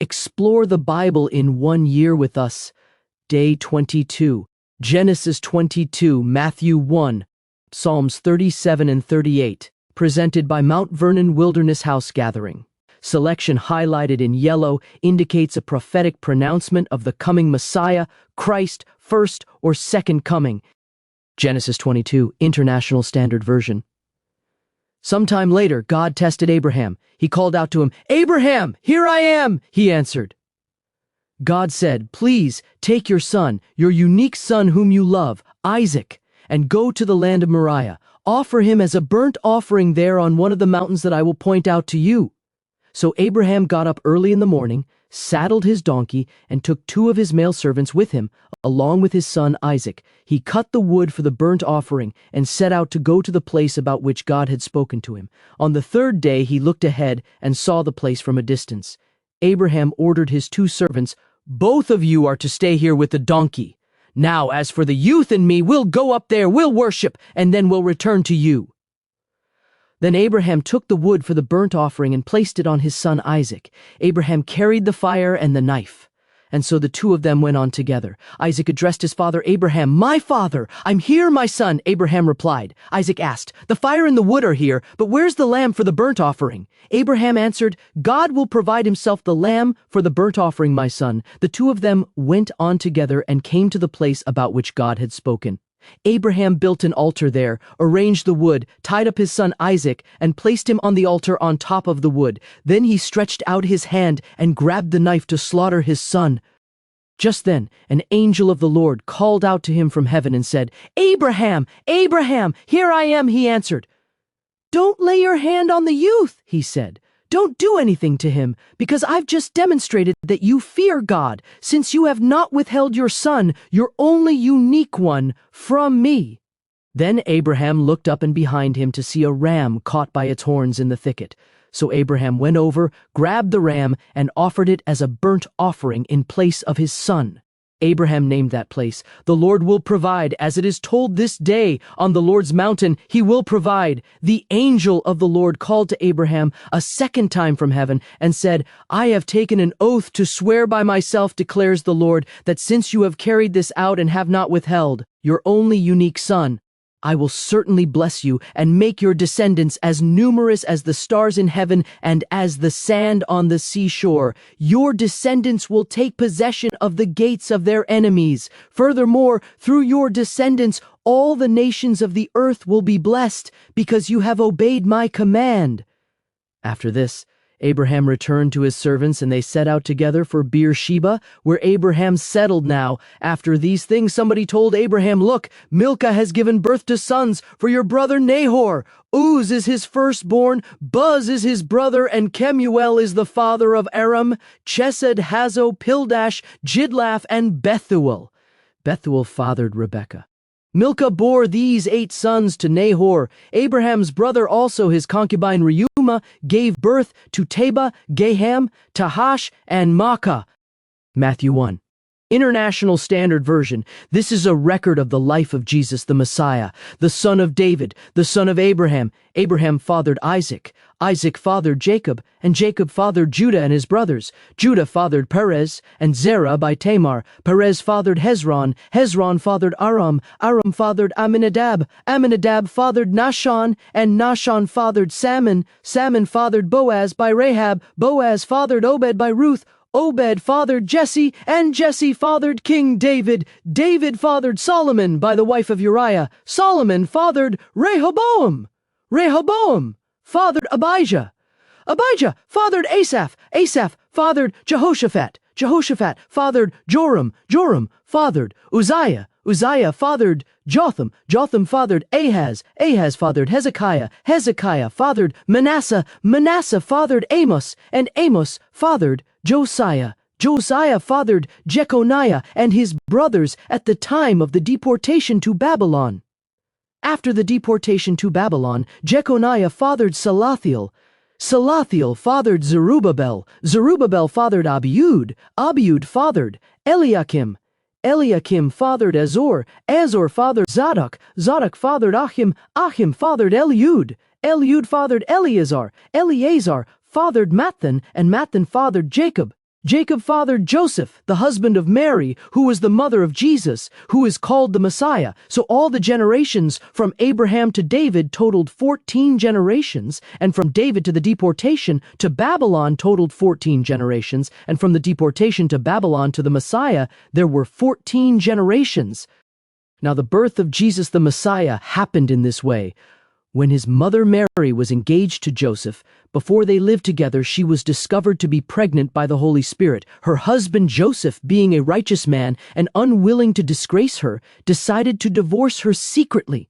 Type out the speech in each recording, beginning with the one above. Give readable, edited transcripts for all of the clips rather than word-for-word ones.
Explore the Bible in 1 year with us. Day 22. Genesis 22, Matthew 1, Psalms 37 and 38. Presented by Mount Vernon Wilderness House Gathering. Selection highlighted in yellow indicates a prophetic pronouncement of the coming Messiah, Christ, first or second coming. Genesis 22, International Standard Version. Sometime later, God tested Abraham. He called out to him, "Abraham, here I am," he answered. God said, "Please take your son, your unique son whom you love, Isaac, and go to the land of Moriah. Offer him as a burnt offering there on one of the mountains that I will point out to you." So Abraham got up early in the morning, saddled his donkey, and took 2 of his male servants with him, along with his son Isaac. He cut the wood for the burnt offering and set out to go to the place about which God had spoken to him. On the 3rd day he looked ahead and saw the place from a distance. Abraham ordered his 2 servants, "Both of you are to stay here with the donkey. Now, as for the youth and me, we'll go up there, we'll worship, and then we'll return to you." Then Abraham took the wood for the burnt offering and placed it on his son Isaac. Abraham carried the fire and the knife. And so the 2 of them went on together. Isaac addressed his father Abraham, "My father." "I'm here, my son," Abraham replied. Isaac asked, "The fire and the wood are here, but where's the lamb for the burnt offering?" Abraham answered, "God will provide himself the lamb for the burnt offering, my son." The 2 of them went on together and came to the place about which God had spoken. Abraham built an altar there, arranged the wood, tied up his son Isaac, and placed him on the altar on top of the wood. Then he stretched out his hand and grabbed the knife to slaughter his son. Just then, an angel of the Lord called out to him from heaven and said, "Abraham, Abraham, here I am," he answered. "Don't lay your hand on the youth," he said. "Don't do anything to him, because I've just demonstrated that you fear God, since you have not withheld your son, your only unique one, from me." Then Abraham looked up and behind him to see a ram caught by its horns in the thicket. So Abraham went over, grabbed the ram, and offered it as a burnt offering in place of his son. Abraham named that place, "The Lord will provide, as it is told this day, on the Lord's mountain he will provide." The angel of the Lord called to Abraham a second time from heaven and said, "I have taken an oath to swear by myself, declares the Lord, that since you have carried this out and have not withheld your only unique son, I will certainly bless you and make your descendants as numerous as the stars in heaven and as the sand on the seashore. Your descendants will take possession of the gates of their enemies. Furthermore, through your descendants, all the nations of the earth will be blessed because you have obeyed my command." After this, Abraham returned to his servants, and they set out together for Beersheba, where Abraham settled now. After these things, somebody told Abraham, "Look, Milcah has given birth to sons for your brother Nahor. Uz is his firstborn, Buz is his brother, and Kemuel is the father of Aram, Chesed, Hazo, Pildash, Jidlaph, and Bethuel." Bethuel fathered Rebekah. Milcah bore these 8 sons to Nahor. Abraham's brother, also his concubine Reumah, gave birth to Teba, Gaham, Tahash, and Maacah. Matthew 1. International Standard Version. This is a record of the life of Jesus the Messiah, the son of David, the son of Abraham. Abraham fathered Isaac. Isaac fathered Jacob, and Jacob fathered Judah and his brothers. Judah fathered Perez and Zerah by Tamar. Perez fathered Hezron. Hezron fathered Aram. Aram fathered Amminadab. Amminadab fathered Nahshon, and Nahshon fathered Salmon. Salmon fathered Boaz by Rahab. Boaz fathered Obed by Ruth. Obed fathered Jesse, and Jesse fathered King David. David fathered Solomon by the wife of Uriah. Solomon fathered Rehoboam. Rehoboam fathered Abijah. Abijah fathered Asaph. Asaph fathered Jehoshaphat. Jehoshaphat fathered Joram. Joram fathered Uzziah. Uzziah fathered Jotham. Jotham fathered Ahaz. Ahaz fathered Hezekiah. Hezekiah fathered Manasseh. Manasseh fathered Amos. And Amos fathered Josiah. Josiah fathered Jeconiah and his brothers at the time of the deportation to Babylon. After the deportation to Babylon, Jeconiah fathered Salathiel. Salathiel fathered Zerubbabel. Zerubbabel fathered Abiud. Abiud fathered Eliakim. Eliakim fathered Azor. Azor fathered Zadok. Zadok fathered Achim. Achim fathered Eliud. Eliud fathered Eleazar. Eleazar fathered Matthan, and Matthan fathered Jacob. Jacob fathered Joseph, the husband of Mary, who was the mother of Jesus, who is called the Messiah. So all the generations from Abraham to David totaled 14 generations, and from David to the deportation to Babylon totaled 14 generations, and from the deportation to Babylon to the Messiah, there were 14 generations. Now the birth of Jesus the Messiah happened in this way. When his mother Mary was engaged to Joseph, before they lived together, she was discovered to be pregnant by the Holy Spirit. Her husband Joseph, being a righteous man and unwilling to disgrace her, decided to divorce her secretly.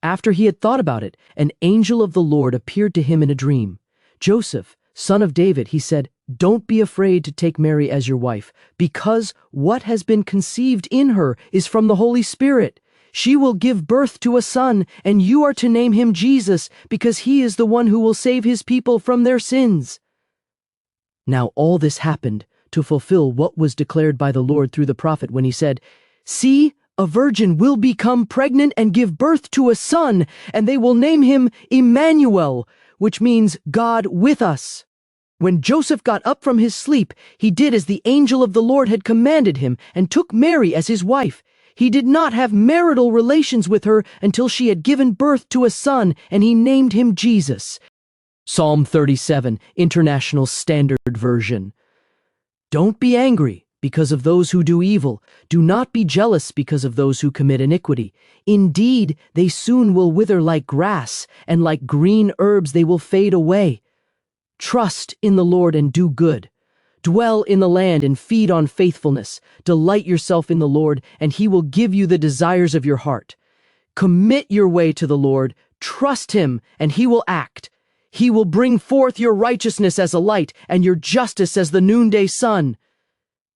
After he had thought about it, an angel of the Lord appeared to him in a dream. "Joseph, son of David," he said, "don't be afraid to take Mary as your wife, because what has been conceived in her is from the Holy Spirit. She will give birth to a son, and you are to name him Jesus, because he is the one who will save his people from their sins." Now all this happened to fulfill what was declared by the Lord through the prophet when he said, "See, a virgin will become pregnant and give birth to a son, and they will name him Emmanuel," which means God with us. When Joseph got up from his sleep, he did as the angel of the Lord had commanded him and took Mary as his wife. He did not have marital relations with her until she had given birth to a son, and he named him Jesus. Psalm 37, International Standard Version. Don't be angry because of those who do evil. Do not be jealous because of those who commit iniquity. Indeed, they soon will wither like grass, and like green herbs they will fade away. Trust in the Lord and do good. Dwell in the land and feed on faithfulness. Delight yourself in the Lord, and he will give you the desires of your heart. Commit your way to the Lord. Trust him, and he will act. He will bring forth your righteousness as a light, and your justice as the noonday sun.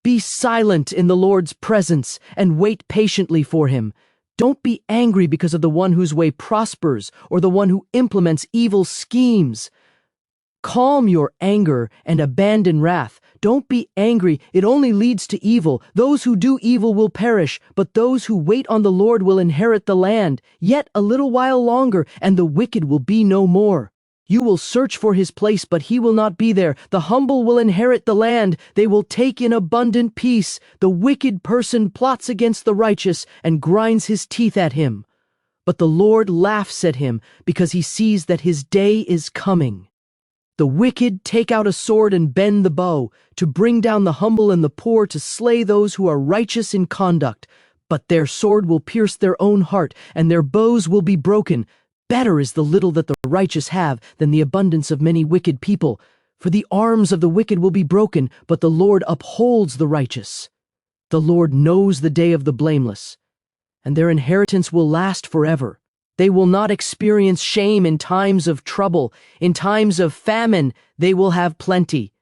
Be silent in the Lord's presence, and wait patiently for him. Don't be angry because of the one whose way prospers, or the one who implements evil schemes. Calm your anger and abandon wrath. Don't be angry, it only leads to evil. Those who do evil will perish, but those who wait on the Lord will inherit the land. Yet a little while longer, and the wicked will be no more. You will search for his place, but he will not be there. The humble will inherit the land. They will take in abundant peace. The wicked person plots against the righteous and grinds his teeth at him. But the Lord laughs at him because he sees that his day is coming. The wicked take out a sword and bend the bow, to bring down the humble and the poor, to slay those who are righteous in conduct. But their sword will pierce their own heart, and their bows will be broken. Better is the little that the righteous have than the abundance of many wicked people. For the arms of the wicked will be broken, but the Lord upholds the righteous. The Lord knows the day of the blameless, and their inheritance will last forever. They will not experience shame in times of trouble. In times of famine, they will have plenty.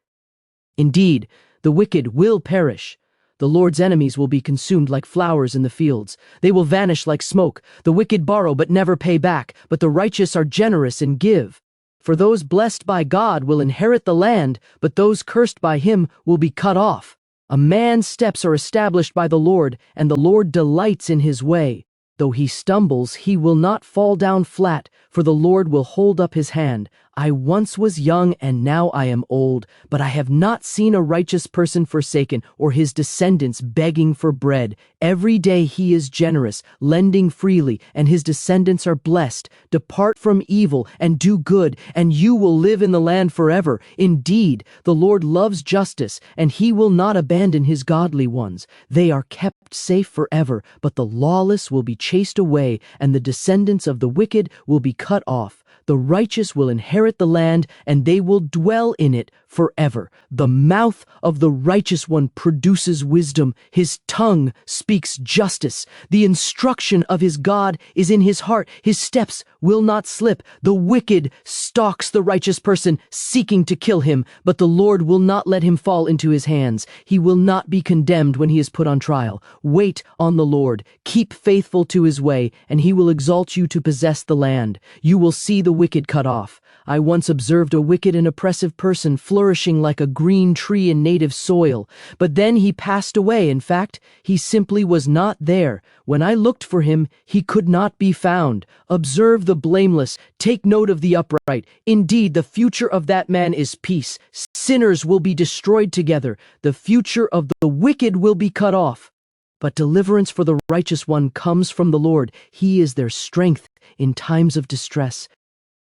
Indeed, the wicked will perish. The Lord's enemies will be consumed like flowers in the fields. They will vanish like smoke. The wicked borrow but never pay back, but the righteous are generous and give. For those blessed by God will inherit the land, but those cursed by him will be cut off. A man's steps are established by the Lord, and the Lord delights in his way. Though he stumbles, he will not fall down flat, for the Lord will hold up his hand. I once was young, and now I am old, but I have not seen a righteous person forsaken, or his descendants begging for bread. Every day he is generous, lending freely, and his descendants are blessed. Depart from evil and do good, and you will live in the land forever. Indeed, the Lord loves justice, and he will not abandon his godly ones. They are kept safe forever, but the lawless will be chased away, and the descendants of the wicked will be cut off. The righteous will inherit the land, and they will dwell in it forever. The mouth of the righteous one produces wisdom. His tongue speaks justice. The instruction of his God is in his heart. His steps will not slip. The wicked stalks the righteous person, seeking to kill him, but the Lord will not let him fall into his hands. He will not be condemned when he is put on trial. Wait on the Lord. Keep faithful to his way, and he will exalt you to possess the land. You will see the wicked cut off. I once observed a wicked and oppressive person flourishing like a green tree in native soil, but then he passed away. In fact, he simply was not there. When I looked for him, he could not be found. Observe the blameless, take note of the upright. Indeed, the future of that man is peace. Sinners will be destroyed together. The future of the wicked will be cut off. But deliverance for the righteous one comes from the Lord. He is their strength in times of distress.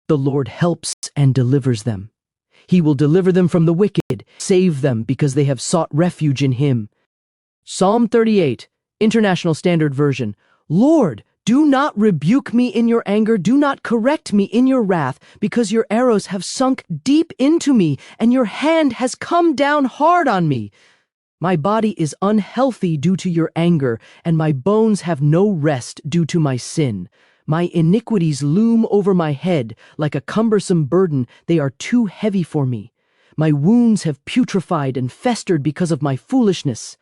The Lord helps and delivers them. He will deliver them from the wicked, save them because they have sought refuge in him. Psalm 38, International Standard Version. Lord, do not rebuke me in your anger, do not correct me in your wrath, because your arrows have sunk deep into me, and your hand has come down hard on me. My body is unhealthy due to your anger, and my bones have no rest due to my sin. My iniquities loom over my head like a cumbersome burden. They are too heavy for me. My wounds have putrefied and festered because of my foolishness.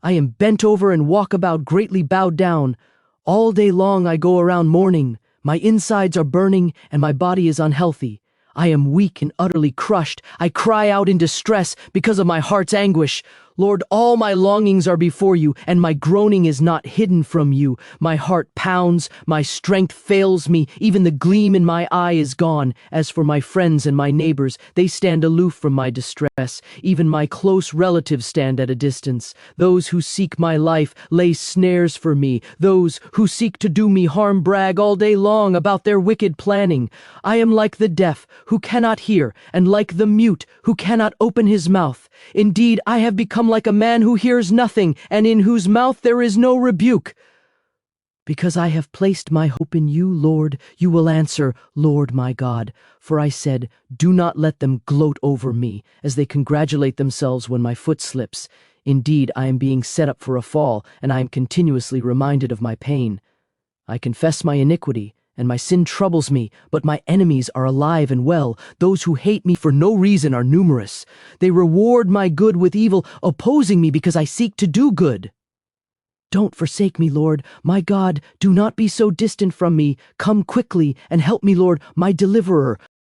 I am bent over and walk about greatly bowed down. All day long I go around mourning. My insides are burning and my body is unhealthy. I am weak and utterly crushed. I cry out in distress because of my heart's anguish. Lord, all my longings are before you, and my groaning is not hidden from you. My heart pounds, my strength fails me, even the gleam in my eye is gone. As for my friends and my neighbors, they stand aloof from my distress. Even my close relatives stand at a distance. Those who seek my life lay snares for me. Those who seek to do me harm brag all day long about their wicked planning. I am like the deaf, who cannot hear, and like the mute, who cannot open his mouth. Indeed, I have become like a man who hears nothing, and in whose mouth there is no rebuke. Because I have placed my hope in you, Lord, you will answer, Lord my God. For I said, do not let them gloat over me, as they congratulate themselves when my foot slips. Indeed, I am being set up for a fall, and I am continuously reminded of my pain. I confess my iniquity, and my sin troubles me, but my enemies are alive and well. Those who hate me for no reason are numerous. They reward my good with evil, opposing me because I seek to do good. Don't forsake me, Lord, my God. Do not be so distant from me. Come quickly and help me, Lord, my deliverer.